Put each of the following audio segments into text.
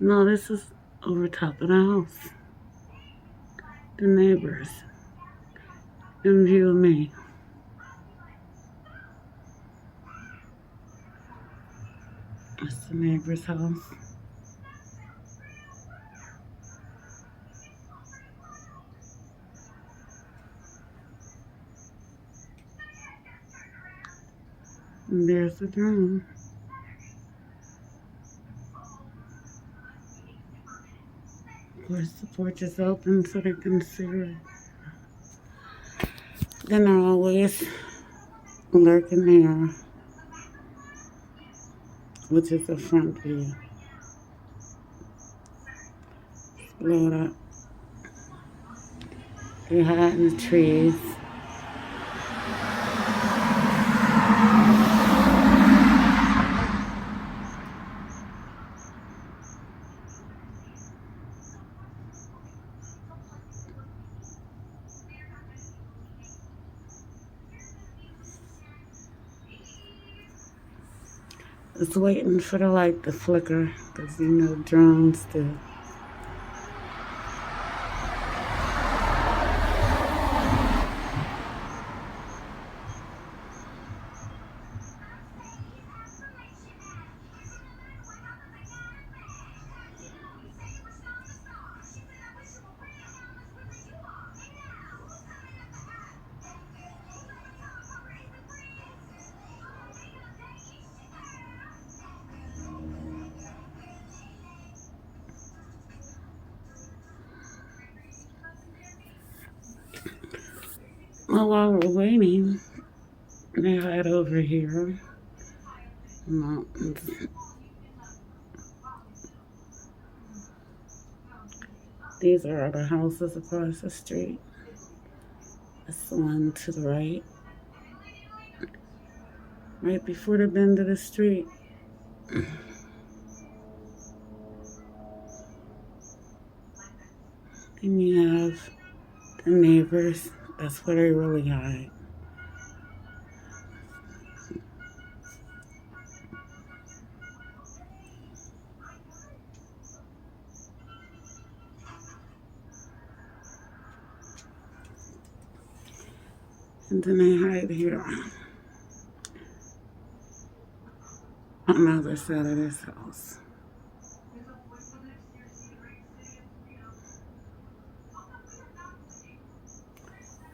No, this is over top of the house. The neighbors. In view of me. That's the neighbor's house. And there's the drone. Of course, the porch is open so they can see her. Then they're always lurking there, which is the front view. Load up. They hide in the trees. Just waiting for the light to flicker, because you know drones do. Well, while we're waiting, they hide over here. Mountains. These are other houses across the street. That's the one to the right. Right before the bend of the street. Then you have the neighbors. That's where they really hide. And then they hide here on the other side of this house.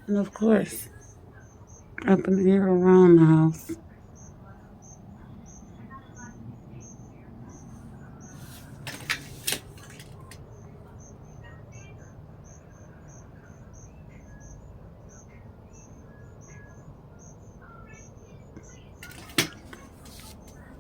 And of course, up in the air around the house.